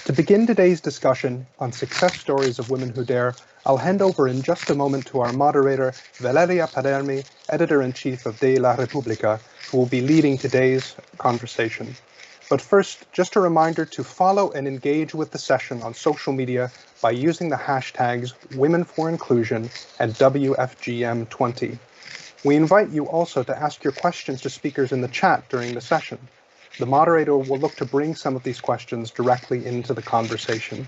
To begin today's discussion on success stories of women who dare, I'll hand over in just a moment to our moderator, Valeria Palermi, Editor-in-Chief of De La Repubblica, who will be leading today's conversation. But first, just a reminder to follow and engage with the session on social media by using the hashtags Women4Inclusion and WFGM20. We invite you also to ask your questions to speakers in the chat during the session. The moderator will look to bring some of these questions directly into the conversation.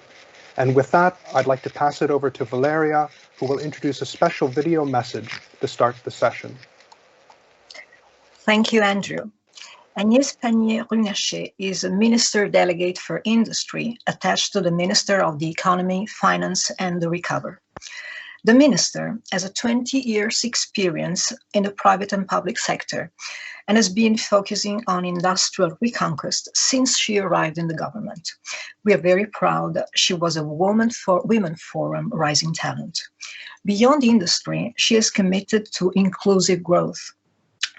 And with that, I'd like to pass it over to Valeria, who will introduce a special video message to start the session. Thank you, Andrew. Agnès Pannier-Runacher is a Minister Delegate for Industry attached to the Minister of the Economy, Finance and the Recovery. The Minister has a 20 years experience in the private and public sector and has been focusing on industrial reconquest since she arrived in the government. We are very proud that she was a Women Forum Rising Talent. Beyond industry, she is committed to inclusive growth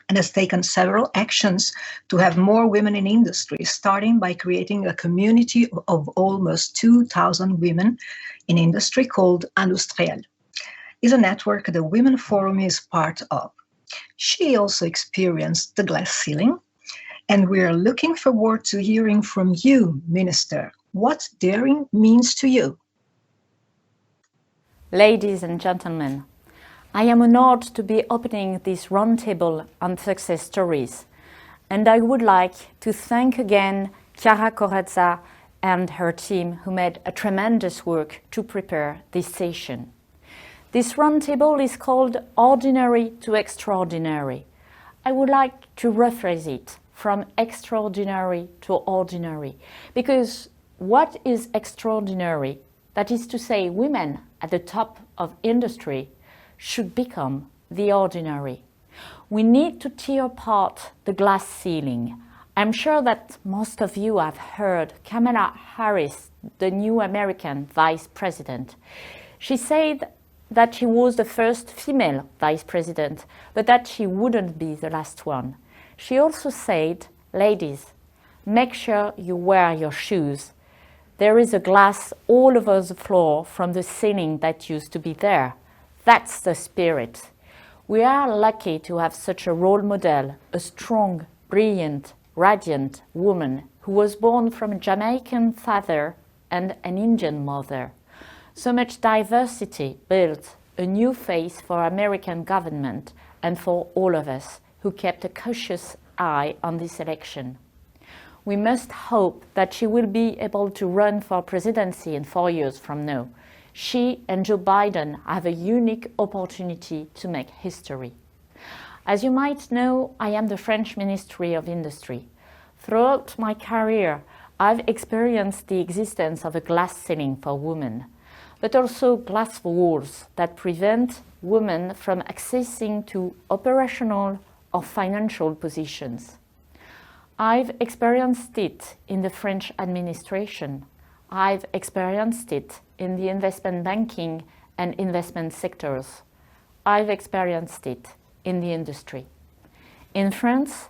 and has taken several actions to have more women in industry, starting by creating a community of almost 2,000 women in industry called Industriel. It's a network the Women Forum is part of. She also experienced the glass ceiling, and we are looking forward to hearing from you, Minister, what daring means to you. Ladies and gentlemen, I am honored to be opening this roundtable on success stories, and I would like to thank again Chiara Corazza and her team who made a tremendous work to prepare this session. This roundtable is called Ordinary to Extraordinary. I would like to rephrase it from extraordinary to ordinary, because what is extraordinary, that is to say women at the top of industry, should become the ordinary. We need to tear apart the glass ceiling. I'm sure that most of you have heard Kamala Harris, the new American vice president. She said that she was the first female vice president, but that she wouldn't be the last one. She also said, ladies, make sure you wear your shoes. There is a glass all over the floor from the ceiling that used to be there. That's the spirit. We are lucky to have such a role model, a strong, brilliant, radiant woman who was born from a Jamaican father and an Indian mother. So much diversity built a new face for American government and for all of us who kept a cautious eye on this election. We must hope that she will be able to run for presidency in 4 years from now. She and Joe Biden have a unique opportunity to make history. As you might know, I am the French Ministry of Industry. Throughout my career, I've experienced the existence of a glass ceiling for women, but also glass walls that prevent women from accessing to operational or financial positions. I've experienced it in the French administration. I've experienced it in the investment banking and investment sectors. I've experienced it in the industry. In France,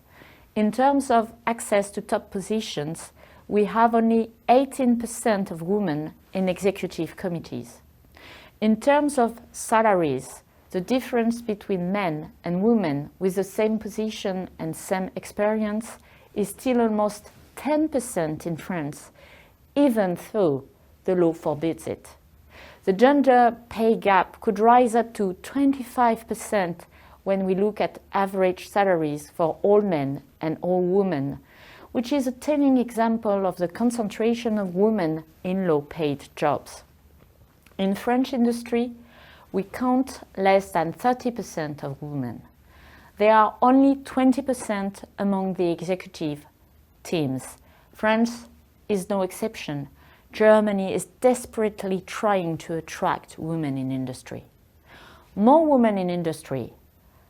in terms of access to top positions, we have only 18% of women in executive committees. In terms of salaries, the difference between men and women with the same position and same experience is still almost 10% in France, even though the law forbids it. The gender pay gap could rise up to 25% when we look at average salaries for all men and all women, which is a telling example of the concentration of women in low-paid jobs. In French industry, we count less than 30% of women. There are only 20% among the executive teams. France is no exception. Germany is desperately trying to attract women in industry. More women in industry,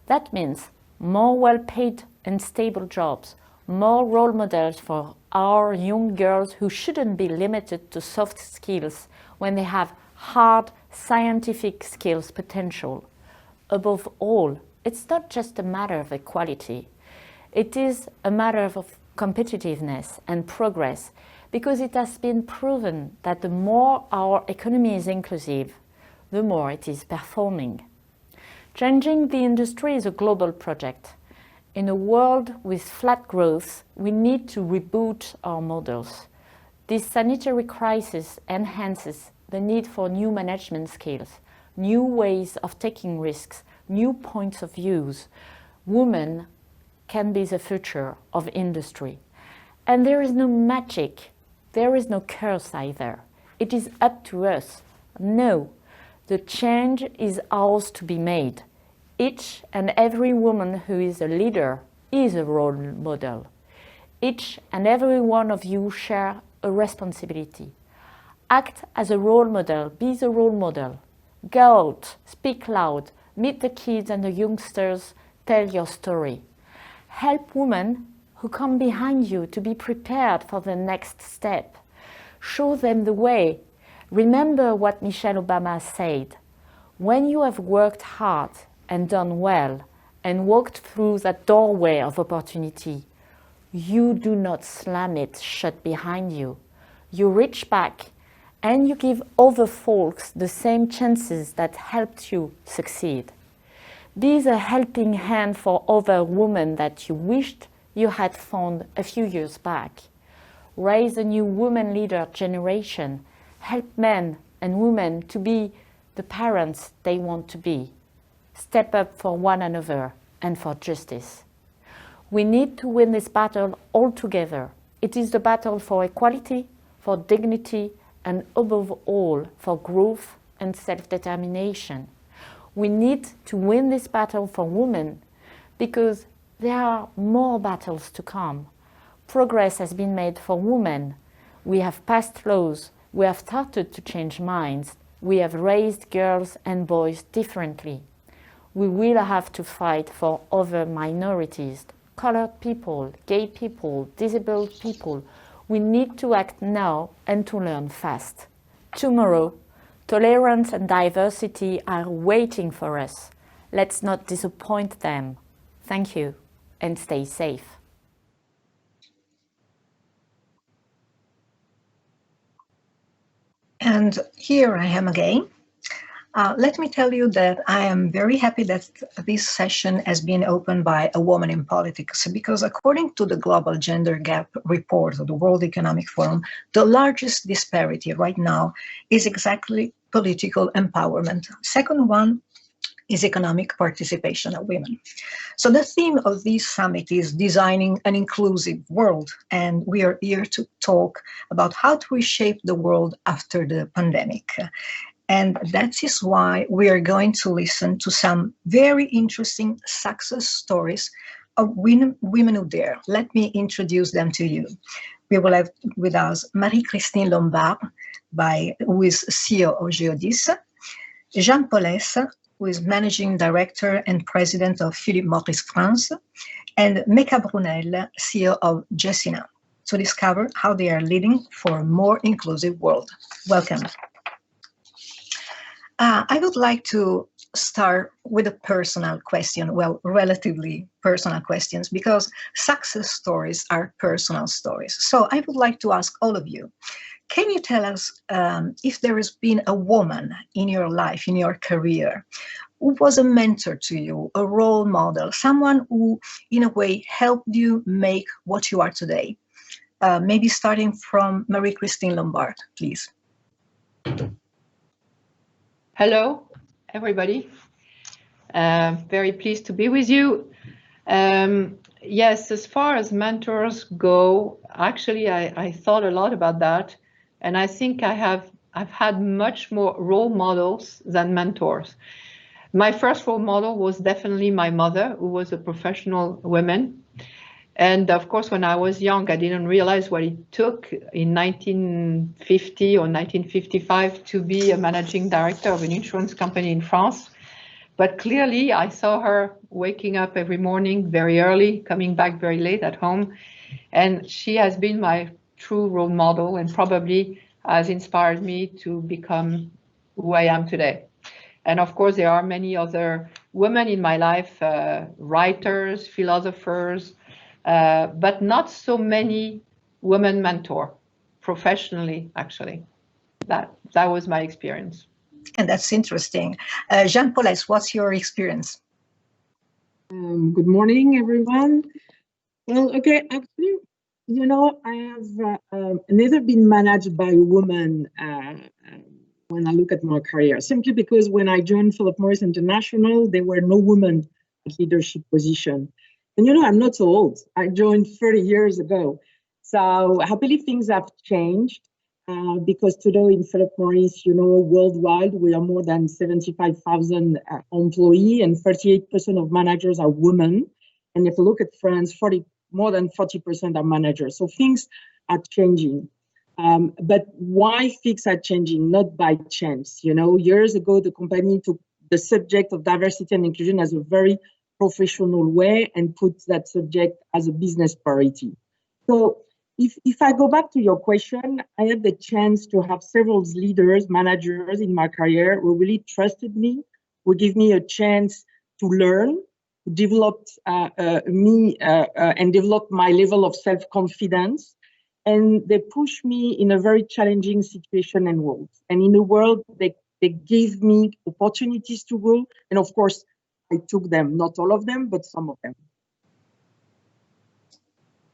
that means more well-paid and stable jobs, more role models for our young girls who shouldn't be limited to soft skills when they have hard scientific skills potential. Above all, it's not just a matter of equality. It is a matter of competitiveness and progress, because it has been proven that the more our economy is inclusive, the more it is performing. Changing the industry is a global project. In a world with flat growth, we need to reboot our models. This sanitary crisis enhances the need for new management skills, new ways of taking risks, new points of views. Women can be the future of industry. And there is no magic, there is no curse either. It is up to us. No, the change is ours to be made. Each and every woman who is a leader is a role model. Each and every one of you share a responsibility. Act as a role model, be the role model. Go out, speak loud, meet the kids and the youngsters, tell your story. Help women who come behind you to be prepared for the next step. Show them the way. Remember what Michelle Obama said. When you have worked hard and done well and walked through that doorway of opportunity, you do not slam it shut behind you. You reach back and you give other folks the same chances that helped you succeed. Be the helping hand for other women that you wished you had found a few years back. Raise a new woman leader generation. Help men and women to be the parents they want to be. Step up for one another and for justice. We need to win this battle all together. It is the battle for equality, for dignity, and above all, for growth and self-determination. We need to win this battle for women because there are more battles to come. Progress has been made for women. We have passed laws. We have started to change minds. We have raised girls and boys differently. We will have to fight for other minorities, colored people, gay people, disabled people. We need to act now and to learn fast. Tomorrow, tolerance and diversity are waiting for us. Let's not disappoint them. Thank you, and stay safe. And here I am again. Let me tell you that I am very happy that this session has been opened by a woman in politics, because according to the Global Gender Gap report of the World Economic Forum, the largest disparity right now is exactly political empowerment. Second one is economic participation of women. So the theme of this summit is designing an inclusive world, and we are here to talk about how to reshape the world after the pandemic. And that is why we are going to listen to some very interesting success stories of women who dare. Let me introduce them to you. We will have with us Marie-Christine Lombard, who is CEO of Geodis, Jeanne Pollès, who is Managing Director and President of Philip Morris France, and Méka Brunel, CEO of Gecina, to discover how they are leading for a more inclusive world. Welcome. I would like to start with a personal question, well, relatively personal questions, because success stories are personal stories. So I would like to ask all of you, can you tell us if there has been a woman in your life, in your career, who was a mentor to you, a role model, someone who, in a way, helped you make what you are today? Maybe starting from Marie-Christine Lombard, please. Hello, everybody. Very pleased to be with you. Yes, as far as mentors go, actually, I thought a lot about that. And I think I've had much more role models than mentors. My first role model was definitely my mother, who was a professional woman. And of course, when I was young, I didn't realize what it took in 1950 or 1955 to be a managing director of an insurance company in France. But clearly, I saw her waking up every morning very early, coming back very late at home. And she has been my true role model and probably has inspired me to become who I am today. And of course, there are many other women in my life, writers, philosophers, but not so many women mentor professionally, actually. That was my experience. And that's interesting. Jeanne, Pollès, what's your experience? Good morning, everyone. Well, okay, actually, you know, I have never been managed by a woman when I look at my career, simply because when I joined Philip Morris International, there were no women at leadership position. And, you know, I'm not so old. I joined 30 years ago. So I believe things have changed because today in Philip Morris, you know, worldwide, we are more than 75,000 employees and 38% of managers are women. And if you look at France, more than 40% are managers. So things are changing. But why things are changing? Not by chance. You know, years ago, the company took the subject of diversity and inclusion as a very professional way and put that subject as a business priority. So if I go back to your question, I had the chance to have several leaders, managers in my career who really trusted me, who gave me a chance to learn, develop me and develop my level of self-confidence. And they pushed me in a very challenging situation and world. And in the world, they gave me opportunities to grow. And of course, I took them, not all of them, but some of them.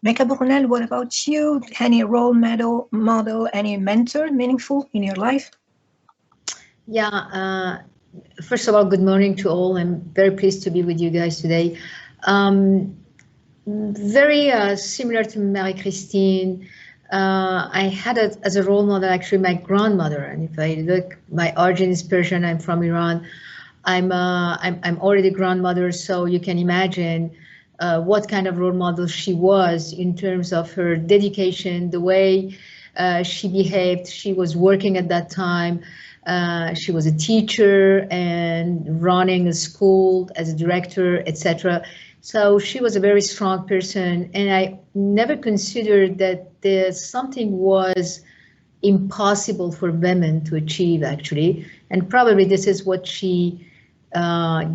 Méka, Brunel, what about you? Any role model, any mentor meaningful in your life? Yeah, first of all, good morning to all. I'm very pleased to be with you guys today. Very similar to Marie-Christine. I had as a role model actually my grandmother, and if I look, my origin is Persian. I'm from Iran. I'm already grandmother, so you can imagine what kind of role model she was in terms of her dedication, the way she behaved. She was working at that time. She was a teacher and running a school as a director, etc. So she was a very strong person, and I never considered that something was impossible for women to achieve, actually. And probably this is what she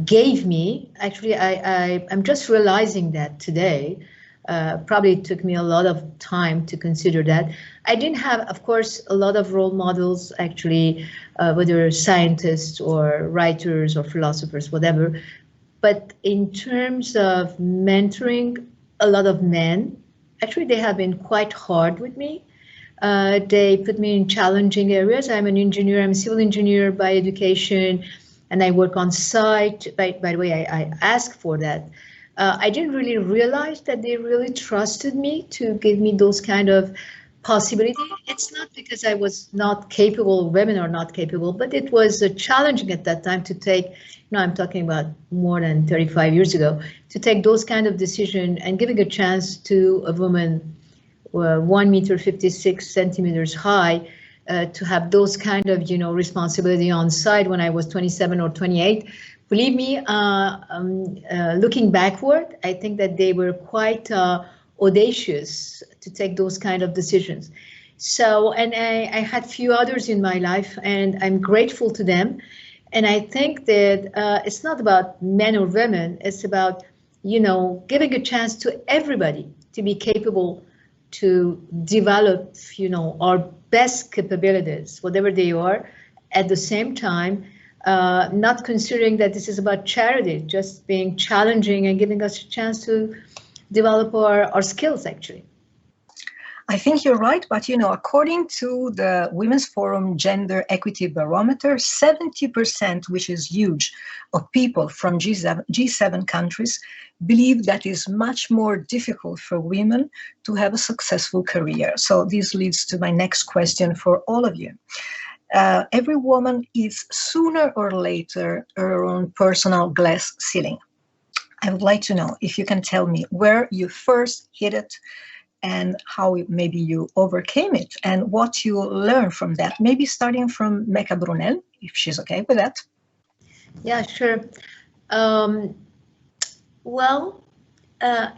gave me. Actually, I'm just realizing that today. Probably it took me a lot of time to consider that. I didn't have, of course, a lot of role models, actually, whether scientists or writers or philosophers, whatever. But in terms of mentoring, a lot of men, actually, they have been quite hard with me. They put me in challenging areas. I'm an engineer, I'm a civil engineer by education, and I work on site. By the way, I asked for that. I didn't really realize that they really trusted me to give me those kind of possibilities. It's not because I was not capable, women are not capable, but it was challenging at that time to take, I'm talking about more than 35 years ago, to take those kind of decisions and giving a chance to a woman 1 meter 56 centimeters high to have those kind of, responsibility on site when I was 27 or 28. Believe me, looking backward, I think that they were quite audacious to take those kind of decisions. So, and I had few others in my life, and I'm grateful to them. And I think that it's not about men or women, it's about, giving a chance to everybody to be capable to develop, our best capabilities, whatever they are, at the same time, not considering that this is about charity, just being challenging and giving us a chance to develop our skills, actually. I think you're right, but according to the Women's Forum Gender Equity Barometer, 70%, which is huge, of people from G7 countries believe that it's much more difficult for women to have a successful career. So this leads to my next question for all of you. Every woman is sooner or later her own personal glass ceiling. I would like to know if you can tell me where you first hit it and how maybe you overcame it and what you learned from that. Maybe starting from Méka Brunel, if she's okay with that. Yeah, sure.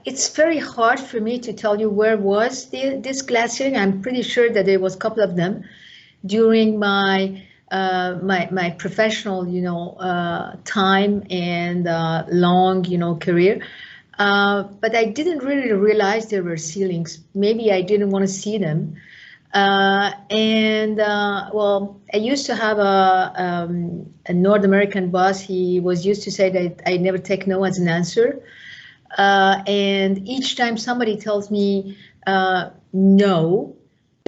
It's very hard for me to tell you where was this glass ceiling. I'm pretty sure that there was a couple of them during my my professional, time and long, career. But I didn't really realize there were ceilings. Maybe I didn't want to see them. Well, I used to have a North American boss. He was used to say that I never take no as an answer. And each time somebody tells me no,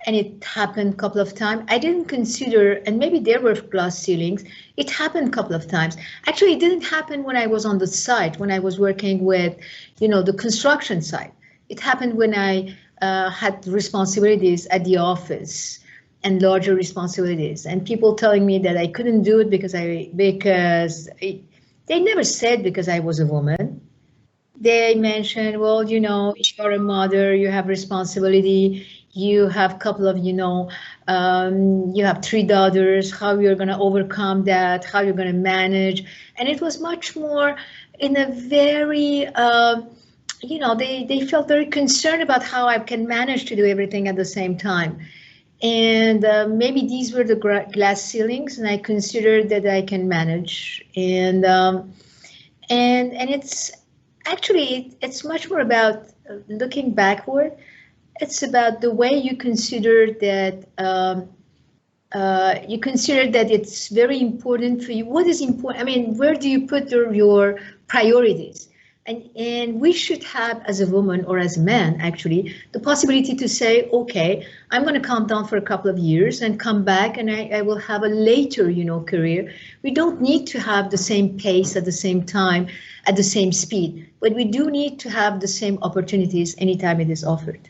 and it happened a couple of times, I didn't consider, and maybe there were glass ceilings, it happened a couple of times. Actually, it didn't happen when I was on the site, when I was working with, the construction site. It happened when I had responsibilities at the office and larger responsibilities, and people telling me that I couldn't do it because they never said because I was a woman. They mentioned, well, you're a mother, you have responsibility, you have a couple of, you have 3 daughters, how you're going to overcome that, how you're going to manage. And it was much more in a very, they felt very concerned about how I can manage to do everything at the same time. And maybe these were the glass ceilings, and I considered that I can manage. And it's actually, it's much more about looking backward. It's about the way you consider that it's very important for you. What is important? I mean, where do you put your priorities? And we should have, as a woman or as a man, actually, the possibility to say, okay, I'm going to calm down for a couple of years and come back, and I will have a later, career. We don't need to have the same pace at the same time, at the same speed, but we do need to have the same opportunities anytime it is offered.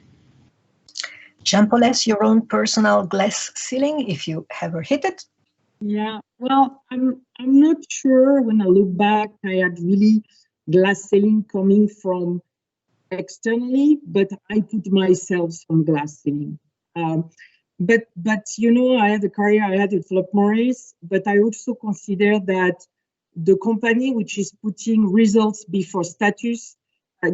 Jeanne, Pollès, your own personal glass ceiling, if you ever hit it? Yeah, well, I'm not sure. When I look back, I had really glass ceiling coming from externally, but I put myself some glass ceiling. But I had a career I had at Philip Morris, but I also consider that the company which is putting results before status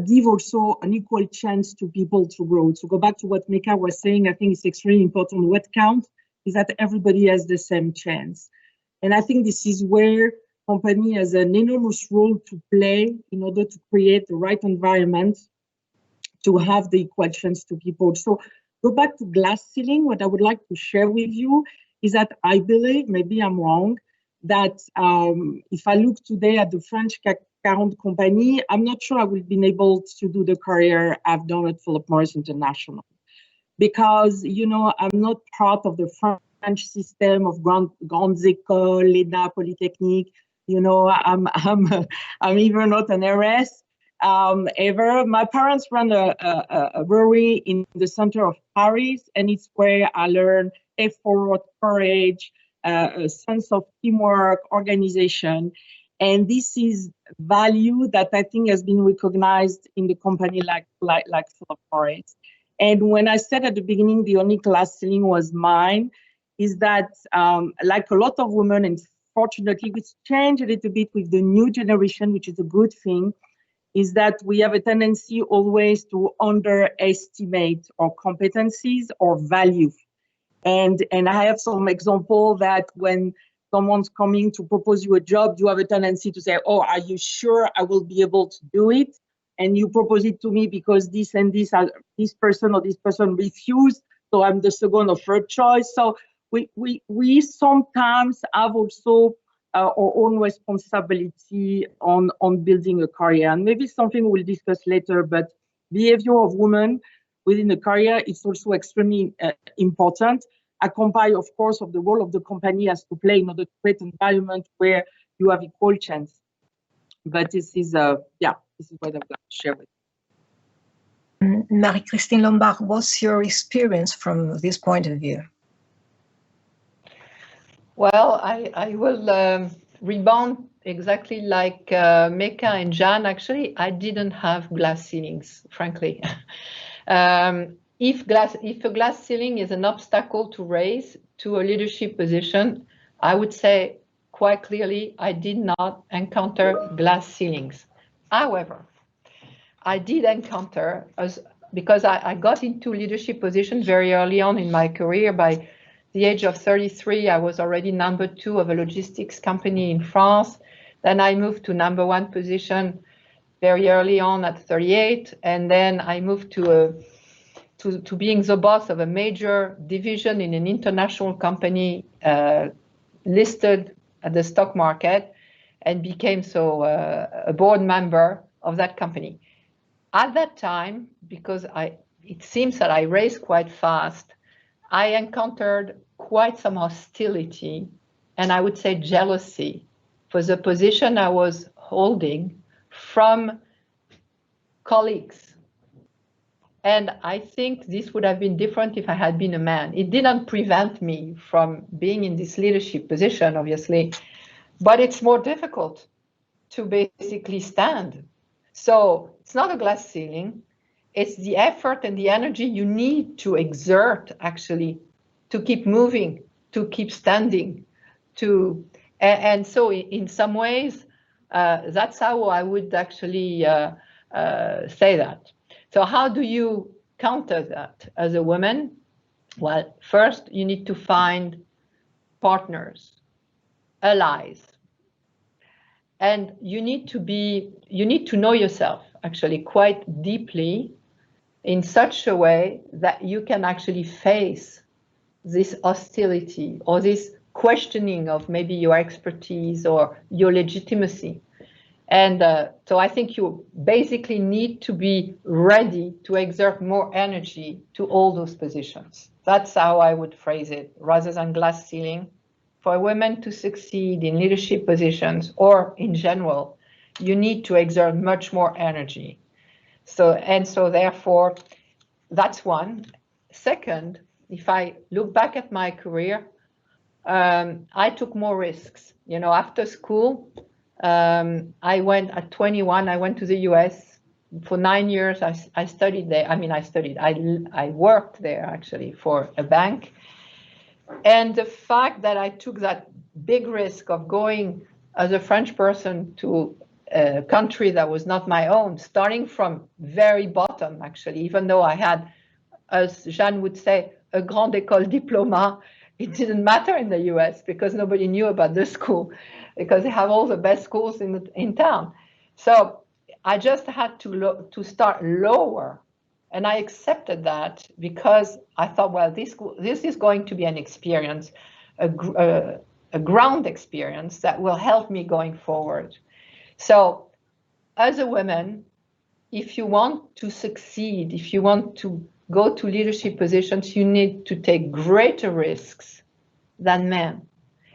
give also an equal chance to people to grow. To go back to what Méka was saying, I think it's extremely important. What counts is that everybody has the same chance. And I think this is where company has an enormous role to play in order to create the right environment to have the equal chance to people. So go back to glass ceiling. What I would like to share with you is that I believe, maybe I'm wrong, that if I look today at the French CAC 40 company, I'm not sure I would have been able to do the career I've done at Philip Morris International, because, I'm not part of the French system of grandes écoles, l'ENA, Polytechnique. I'm even not an heiress ever. My parents run a brewery in the center of Paris, and it's where I learned effort, courage, a sense of teamwork, organization. And this is value that I think has been recognized in the company like Philip Morris. And when I said at the beginning, the only glass ceiling was mine, is that like a lot of women, and fortunately, which changed a little bit with the new generation, which is a good thing, is that we have a tendency always to underestimate our competencies or value. And I have some example that when someone's coming to propose you a job, you have a tendency to say, oh, are you sure I will be able to do it? And you propose it to me because this and this, this person or this person refused, so I'm the second or third choice. So we sometimes have also our own responsibility on building a career. And maybe something we'll discuss later, but behavior of women within a career is also extremely important, accompanied, of course, of the role of the company has to play in order to create an environment where you have equal chance. But this is what I'm going to share with you. Marie-Christine Lombard, what's your experience from this point of view? Well, I will rebound exactly like Méka and Jeanne. Actually, I didn't have glass ceilings, frankly. If a glass ceiling is an obstacle to raise to a leadership position, I would say quite clearly I did not encounter glass ceilings. However, I did encounter, because I got into leadership position very early on in my career. By the age of 33, I was already number 2 of a logistics company in France. Then I moved to number 1 position very early on at 38, and then I moved to being the boss of a major division in an international company listed at the stock market, and became a board member of that company. At that time, because it seems that I raised quite fast, I encountered quite some hostility, and I would say jealousy, for the position I was holding from colleagues. And I think this would have been different if I had been a man. It didn't prevent me from being in this leadership position, obviously, but it's more difficult to basically stand. So it's not a glass ceiling. It's the effort and the energy you need to exert, actually, to keep moving, to keep standing, and so in some ways, that's how I would actually say that. So how do you counter that as a woman? Well, first you need to find partners, allies, and you need to know yourself actually quite deeply in such a way that you can actually face this hostility or this questioning of maybe your expertise or your legitimacy. And so I think you basically need to be ready to exert more energy to all those positions. That's how I would phrase it, rather than glass ceiling. For women to succeed in leadership positions or in general, you need to exert much more energy. So therefore, that's one. Second, if I look back at my career, I took more risks. You know, after school, I went at 21, I went to the US. For 9 years, I studied there. I worked there actually for a bank. And the fact that I took that big risk of going as a French person to a country that was not my own, starting from very bottom, actually, even though I had, as Jeanne would say, a grande école diplôme, it didn't matter in the US because nobody knew about the school, because they have all the best schools in town. So I just had to start lower. And I accepted that because I thought, well, this is going to be an experience, a ground experience that will help me going forward. So as a woman, if you want to succeed, if you want to go to leadership positions, you need to take greater risks than men.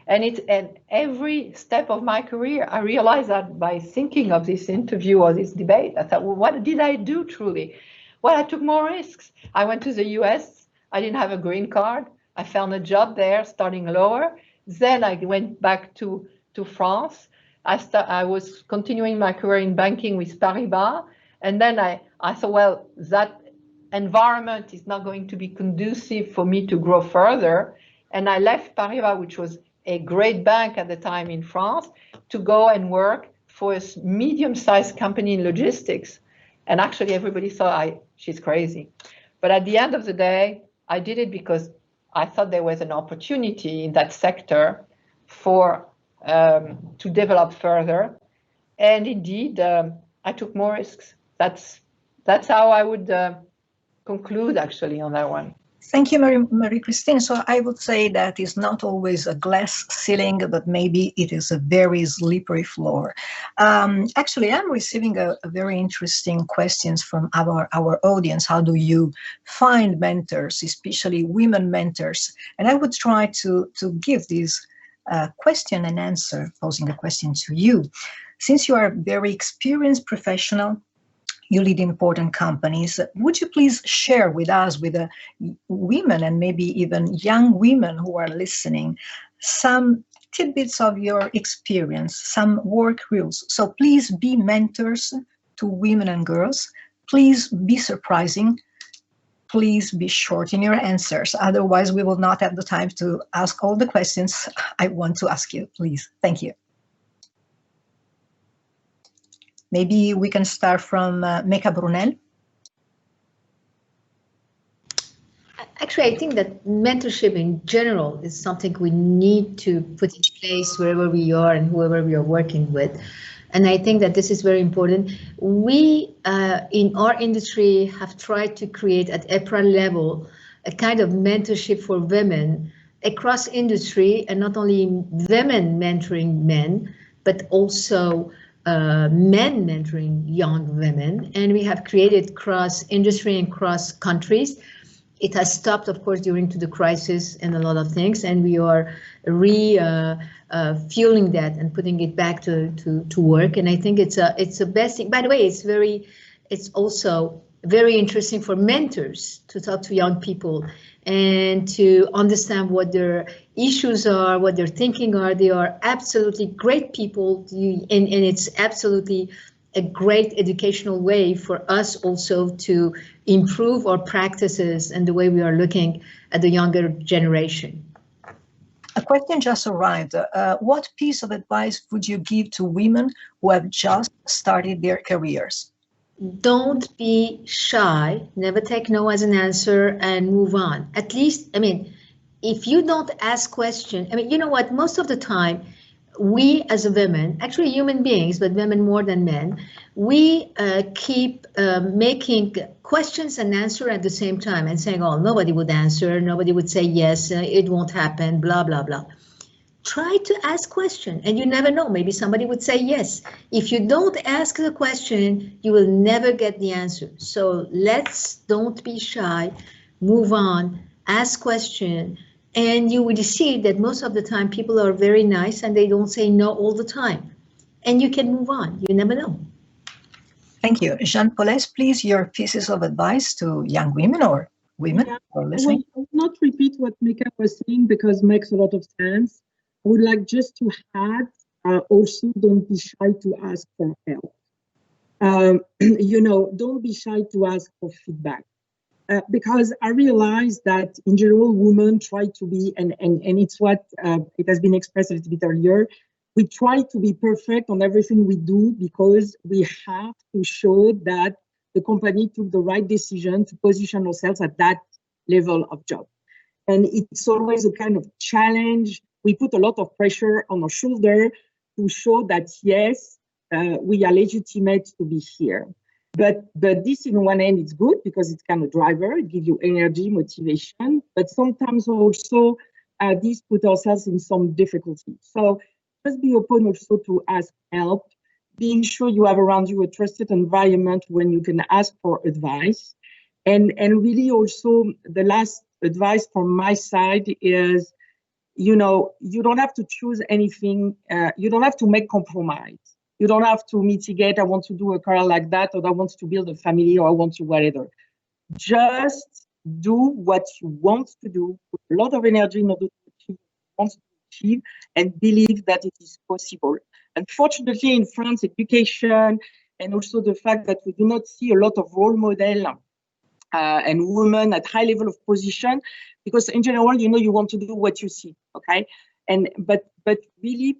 And every step of my career, I realized that by thinking of this interview or this debate, I thought, well, what did I do truly? Well, I took more risks. I went to the US. I didn't have a green card. I found a job there, starting lower. Then I went back to France. I was continuing my career in banking with Paribas. And then I thought, well, that environment is not going to be conducive for me to grow further. And I left Paribas, which was a great bank at the time in France, to go and work for a medium-sized company in logistics. And actually, everybody thought she's crazy. But at the end of the day, I did it because I thought there was an opportunity in that sector to develop further. And indeed, I took more risks. That's how I would conclude, actually, on that one. Thank you, Marie-Christine. So I would say that it's not always a glass ceiling, but maybe it is a very slippery floor. Actually, I'm receiving a very interesting questions from our audience. How do you find mentors, especially women mentors? And I would try to give this question and answer, posing a question to you. Since you are a very experienced professional, you lead important companies. Would you please share with us, with the women and maybe even young women who are listening, some tidbits of your experience, some work rules? So please be mentors to women and girls. Please be surprising. Please be short in your answers. Otherwise, we will not have the time to ask all the questions I want to ask you. Please. Thank you. Maybe we can start from Méka Brunel. Actually, I think that mentorship in general is something we need to put in place wherever we are and whoever we are working with. And I think that this is very important. We, in our industry, have tried to create at EPRA level a kind of mentorship for women across industry, and not only women mentoring men, but also men mentoring young women. And we have created cross industry and cross countries. It has stopped, of course, during the crisis and a lot of things, and we are fueling that and putting it back to work. And I think it's a best thing. By the way, it's also very interesting for mentors to talk to young people and to understand what their issues are, what their thinking are. They are absolutely great people, and it's absolutely a great educational way for us also to improve our practices and the way we are looking at the younger generation. A question just arrived. What piece of advice would you give to women who have just started their careers? Don't be shy, never take no as an answer, and move on. At least, I mean, if you don't ask questions, I mean, you know what, most of the time, we as women, actually human beings, but women more than men, we keep making questions and answer at the same time and saying, oh, nobody would answer, nobody would say yes, it won't happen, blah, blah, blah. Try to ask questions, and you never know, maybe somebody would say yes. If you don't ask the question, you will never get the answer. So don't be shy, move on, ask questions. And you will see that most of the time people are very nice and they don't say no all the time. And you can move on. You never know. Thank you. Jeanne, Pollès, please, your pieces of advice to young women or women who are listening. I will not repeat what Méka was saying because it makes a lot of sense. I would like just to add, also don't be shy to ask for help. Don't be shy to ask for feedback. Because I realized that in general, women try to be, and it's what it has been expressed a little bit earlier, we try to be perfect on everything we do because we have to show that the company took the right decision to position ourselves at that level of job. And it's always a kind of challenge. We put a lot of pressure on our shoulder to show that, yes, we are legitimate to be here. But this, in one end, is good because it's kind of driver. It gives you energy, motivation. But sometimes also, this put ourselves in some difficulty. So just be open also to ask help, being sure you have around you a trusted environment when you can ask for advice. And really also, the last advice from my side is, you don't have to choose anything. You don't have to make compromise. You don't have to mitigate, I want to do a career like that, or I want to build a family, or I want to whatever. Just do what you want to do, put a lot of energy in order to achieve what you want to achieve, and believe that it is possible. Unfortunately, in France, education, and also the fact that we do not see a lot of role model and women at high level of position, because in general, you want to do what you see, okay? But really,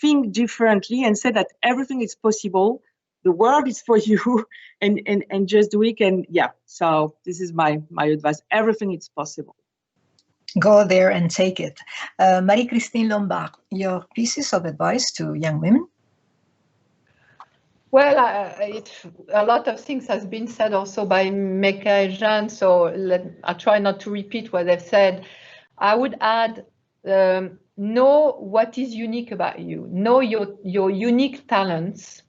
think differently and say that everything is possible. The world is for you, and just do it. And yeah, so this is my advice. Everything is possible. Go there and take it. Marie-Christine Lombard, your pieces of advice to young women? Well, a lot of things has been said also by Méka and Jeanne, so I try not to repeat what they've said. I would add, know what is unique about you. Know your unique talents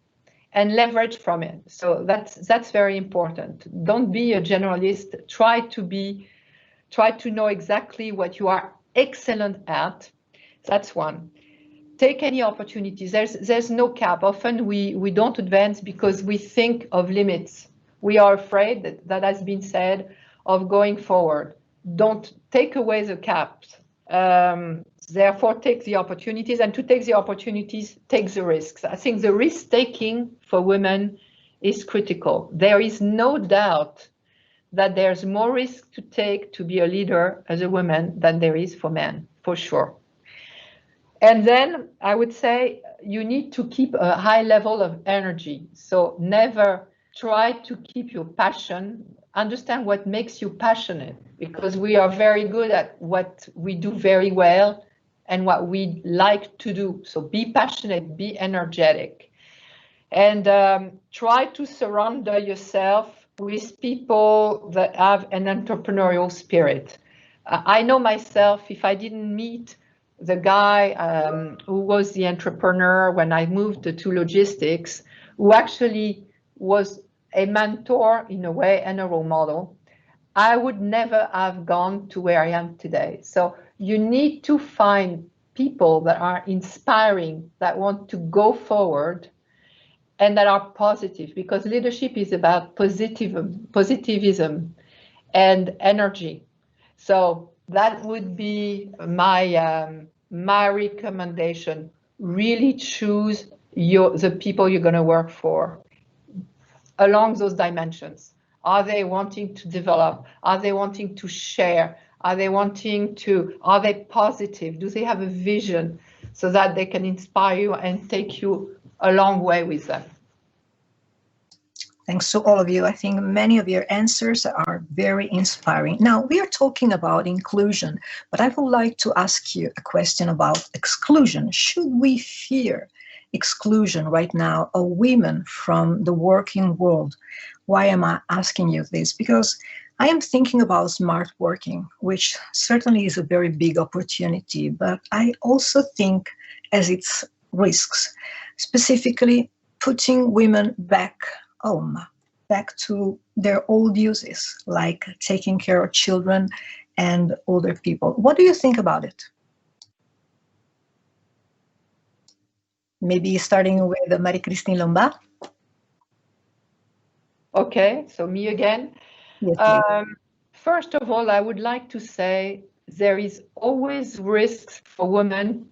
and leverage from it. So that's very important. Don't be a generalist. Try to know exactly what you are excellent at. That's one. Take any opportunities. There's no cap. Often we don't advance because we think of limits. We are afraid, that has been said, of going forward. Don't take away the caps. Therefore, take the opportunities, and to take the opportunities, take the risks. I think the risk-taking for women is critical. There is no doubt that there's more risk to take to be a leader as a woman than there is for men, for sure. And then I would say you need to keep a high level of energy. So never try to keep your passion. Understand what makes you passionate, because we are very good at what we do very well, and what we like to do. So be passionate, be energetic, and try to surround yourself with people that have an entrepreneurial spirit. I know myself, if I didn't meet the guy who was the entrepreneur when I moved to logistics, who actually was a mentor in a way and a role model, I would never have gone to where I am today. So you need to find people that are inspiring, that want to go forward, and that are positive, because leadership is about positivism and energy. So that would be my recommendation. Really choose the people you're going to work for along those dimensions. Are they wanting to develop? Are they wanting to share? Are they positive? Do they have a vision so that they can inspire you and take you a long way with them? Thanks to all of you. I think many of your answers are very inspiring. Now, we are talking about inclusion, but I would like to ask you a question about exclusion. Should we fear exclusion right now of women from the working world? Why am I asking you this? Because I am thinking about smart working, which certainly is a very big opportunity, but I also think as its risks, specifically putting women back home, back to their old uses, like taking care of children and older people. What do you think about it? Maybe starting with Marie-Christine Lombard. Okay, so me again. Yes, first of all, I would like to say there is always risks for women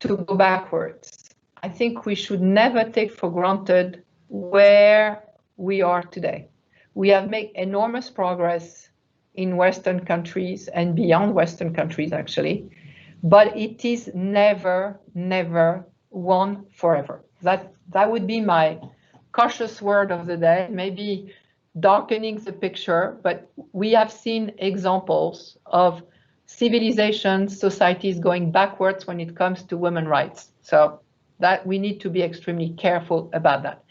to go backwards. I think we should never take for granted where we are today. We have made enormous progress in Western countries and beyond Western countries, actually, but it is never, never won forever. That would be my cautious word of the day, maybe darkening the picture, but we have seen examples of civilizations, societies going backwards when it comes to women's rights. So that we need to be extremely careful about that.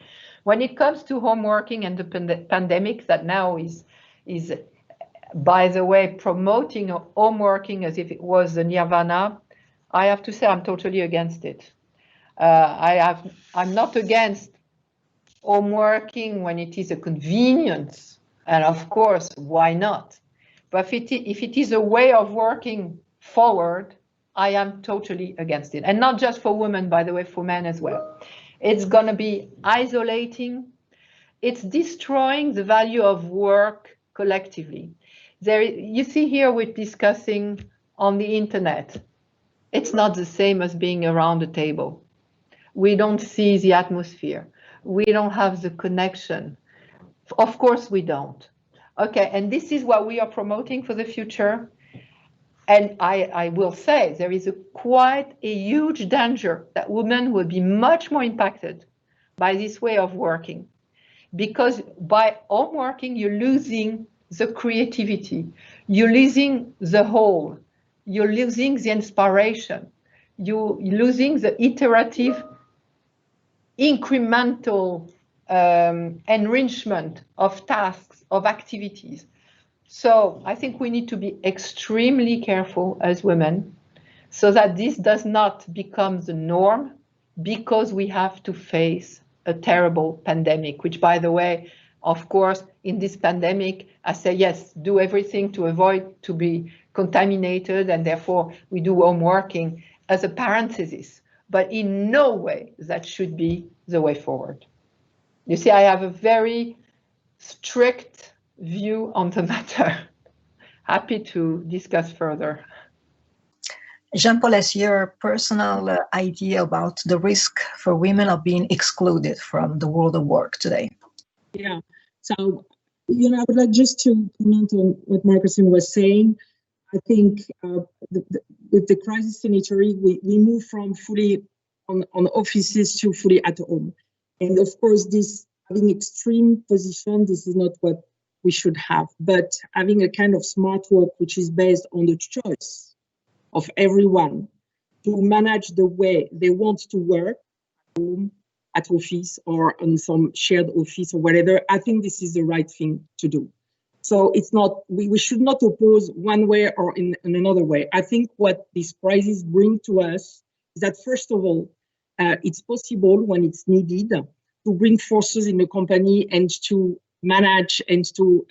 When it comes to home working and the pandemic that now is, by the way, promoting home working as if it was the nirvana, I have to say I'm totally against it. I'm not against home working when it is a convenience, and of course, why not? But if it is a way of working forward, I am totally against it. And not just for women, by the way, for men as well. It's going to be isolating. It's destroying the value of work collectively. You see here we're discussing on the internet. It's not the same as being around a table. We don't see the atmosphere. We don't have the connection. Of course we don't. Okay, and this is what we are promoting for the future. And I will say there is quite a huge danger that women will be much more impacted by this way of working. Because by home working, you're losing the creativity. You're losing the whole. You're losing the inspiration. You're losing the iterative, incremental enrichment of tasks, of activities. So I think we need to be extremely careful as women so that this does not become the norm, because we have to face a terrible pandemic, which, by the way, of course, in this pandemic, I say, yes, do everything to avoid to be contaminated, and therefore we do home working as a parenthesis, but in no way that should be the way forward. You see, I have a very strict view on the matter. Happy to discuss further. Jeanne, Pollès, your personal idea about the risk for women of being excluded from the world of work today. Yeah, so, I would like just to comment on what Marie-Christine was saying. I think with the crisis in Italy, we move from fully on offices to fully at home. And of course, this having extreme position, this is not what we should have, but having a kind of smart work which is based on the choice of everyone to manage the way they want to work at home, at office, or on some shared office or whatever, I think this is the right thing to do. So it's not, we should not oppose one way or in another way. I think what this crisis brings to us is that, first of all, it's possible when it's needed to bring forces in the company and to manage and to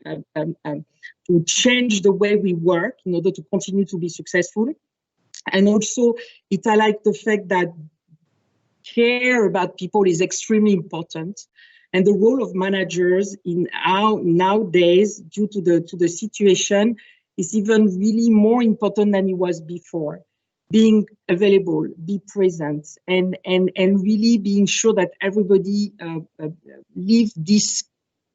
change the way we work in order to continue to be successful. And also, it highlights the fact that care about people is extremely important. And the role of managers nowadays, due to the situation, is even really more important than it was before. Being available, be present, and really being sure that everybody live this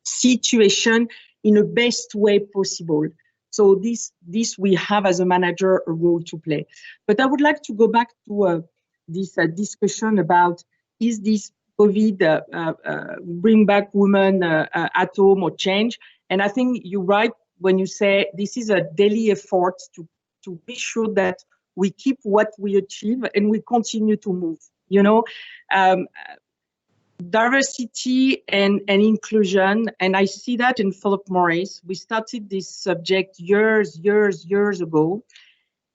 situation in the best way possible. So this we have as a manager a role to play. But I would like to go back to this discussion about, is this COVID bring back women at home or change? And I think you're right when you say this is a daily effort to be sure that we keep what we achieve and we continue to move. You know, diversity and inclusion, and I see that in Philip Morris. We started this subject years ago,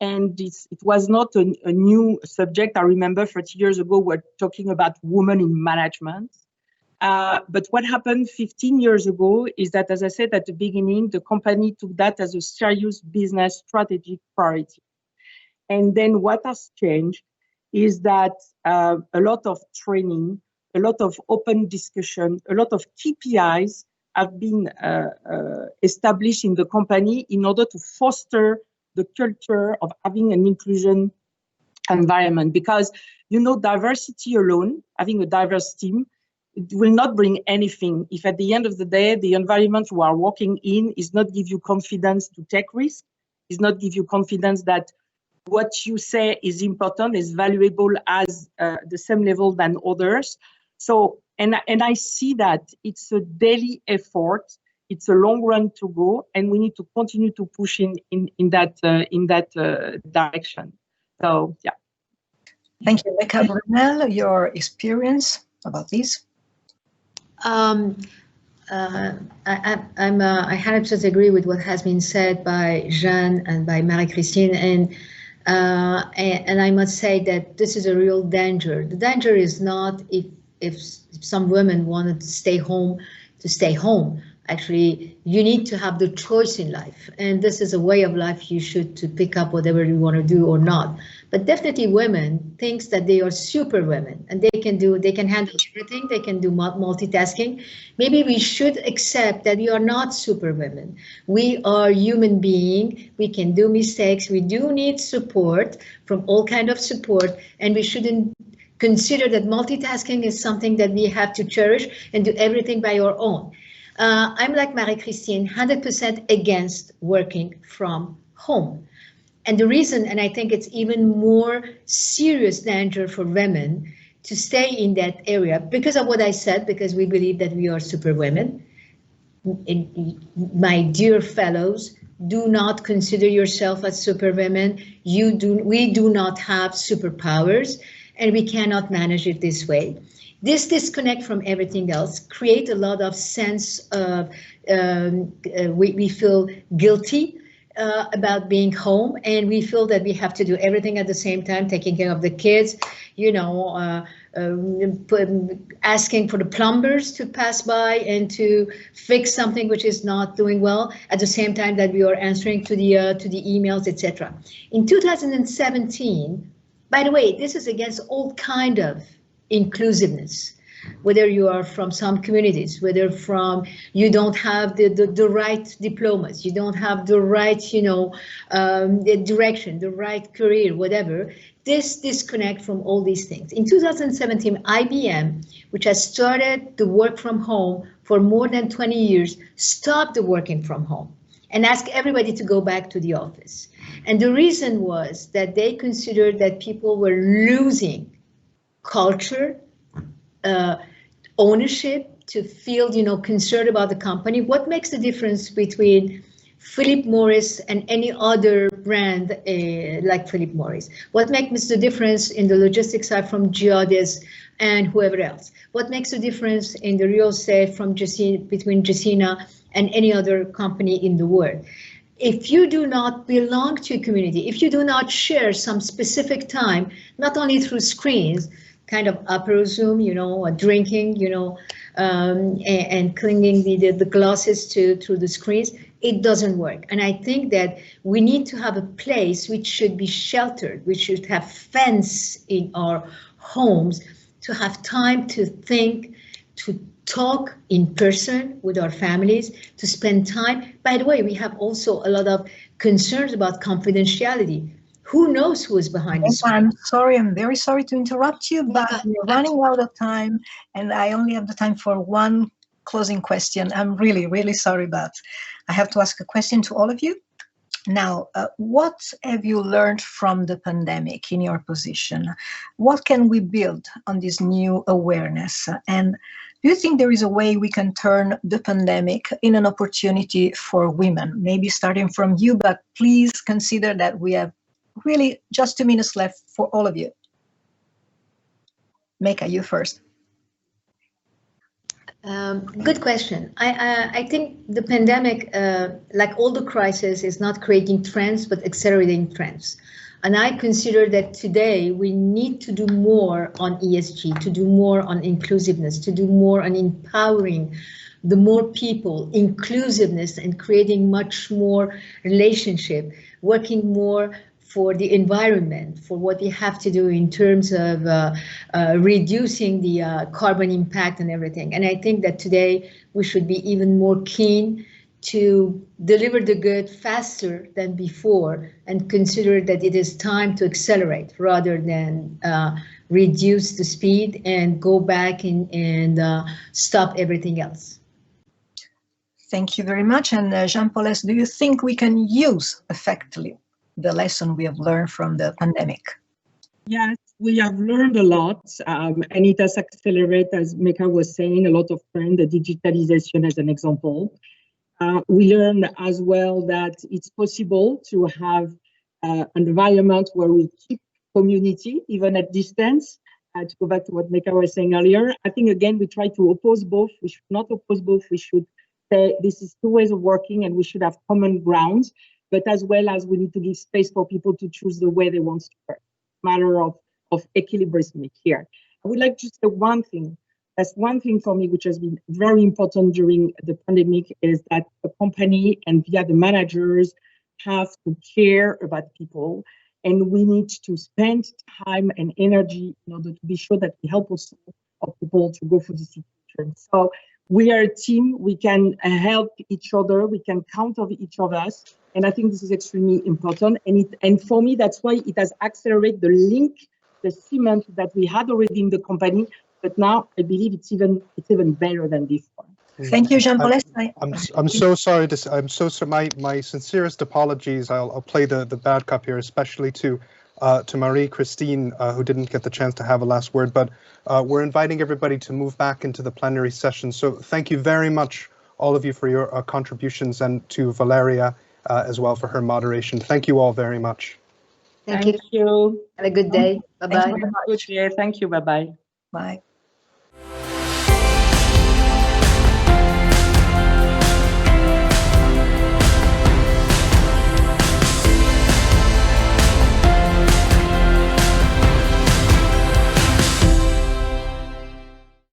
and it was not a new subject. I remember 30 years ago, we're talking about women in management. But what happened 15 years ago is that, as I said at the beginning, the company took that as a serious business strategic priority. And then what has changed is that a lot of training, a lot of open discussion, a lot of KPIs have been established in the company in order to foster the culture of having an inclusion environment. Because, you know, diversity alone, having a diverse team, it will not bring anything if at the end of the day, the environment you are working in is not give you confidence to take risks, is not give you confidence that what you say is important, is valuable as the same level than others. So, and I see that it's a daily effort. It's a long run to go, and we need to continue to push in that direction. So, yeah. Thank you, Méka. Brunel, your experience about this? I 100% agree with what has been said by Jeanne and by Marie-Christine, and I must say that this is a real danger. The danger is not if some women wanted to stay home, to stay home. Actually, you need to have the choice in life, and this is a way of life you should to pick up whatever you want to do or not. But definitely women thinks that they are super women and they can handle everything, they can do multitasking. Maybe we should accept that we are not super women. We are human beings, we can do mistakes, we do need support from all kind of support, and we shouldn't consider that multitasking is something that we have to cherish and do everything by our own. I'm like Marie-Christine, 100% against working from home. And the reason, and I think it's even more serious danger for women to stay in that area because of what I said, because we believe that we are super women. My dear fellows, do not consider yourself as super women. We do not have superpowers, and we cannot manage it this way. This disconnect from everything else create a lot of sense of we feel guilty about being home, and we feel that we have to do everything at the same time, taking care of the kids, you know, asking for the plumbers to pass by and to fix something which is not doing well at the same time that we are answering to the emails, etc. In 2017, by the way, this is against all kind of inclusiveness, whether you are from some communities, whether from you don't have the right diplomas, you don't have the right, you know, the direction, the right career, whatever. This disconnect from all these things. In 2017, IBM, which has started the work from home for more than 20 years, stopped the working from home and asked everybody to go back to the office. And the reason was that they considered that people were losing culture, ownership, to feel, you know, concerned about the company. What makes the difference between Philip Morris and any other brand like Philip Morris? What makes the difference in the logistics side from Geodis and whoever else? What makes the difference in the real estate from between Gecina and any other company in the world? If you do not belong to a community, if you do not share some specific time, not only through screens, kind of apero Zoom, you know, or drinking, you know, and clinging the glasses through the screens, it doesn't work. And I think that we need to have a place which should be sheltered. We should have fence in our homes to have time to think, to talk in person with our families, to spend time. By the way, we have also a lot of concerns about confidentiality. Who knows who is behind the screen? I'm sorry, I'm very sorry to interrupt you, but we're running out of time and I only have the time for one closing question. I'm really, really sorry, but I have to ask a question to all of you. Now, what have you learned from the pandemic in your position? What can we build on this new awareness? And do you think there is a way we can turn the pandemic in an opportunity for women? Maybe starting from you, but please consider that we have really just 2 minutes left for all of you. Méka, you first. Good question. I think the pandemic, like all the crises, is not creating trends, but accelerating trends. And I consider that today we need to do more on ESG, to do more on inclusiveness, to do more on empowering the more people, inclusiveness, and creating much more relationship, working more for the environment, for what we have to do in terms of reducing the carbon impact and everything. And I think that today we should be even more keen to deliver the good faster than before and consider that it is time to accelerate rather than reduce the speed and go back and stop everything else. Thank you very much. And Jeanne, Pollès, do you think we can use effectively the lesson we have learned from the pandemic? Yes, we have learned a lot, and it has accelerated, as Méka was saying, a lot of trends, the digitalization as an example. We learned as well that it's possible to have an environment where we keep community, even at distance. To go back to what Méka was saying earlier, I think, again, we try to oppose both. We should not oppose both. We should say this is two ways of working and we should have common ground. But as well as we need to give space for people to choose the way they want to work. Matter of equilibrium here. I would like to say one thing. That's one thing for me which has been very important during the pandemic is that the company and via the managers have to care about people, and we need to spend time and energy in order to be sure that we help also of people to go through the situation. So we are a team. We can help each other. We can count on each other. And I think this is extremely important. And for me, that's why it has accelerated the link, the cement that we had already in the company. But now I believe it's even better than before. Thank you, Jeanne. Pollès. I'm so sorry. I'm so sorry. My sincerest apologies. I'll play the bad cop here, especially to Marie-Christine, who didn't get the chance to have a last word. But we're inviting everybody to move back into the plenary session. So thank you very much, all of you, for your contributions, and to Valeria as well for her moderation. Thank you all very much. Thank you. You. Have a good day. Bye-bye. Thank you. Bye-bye. Bye.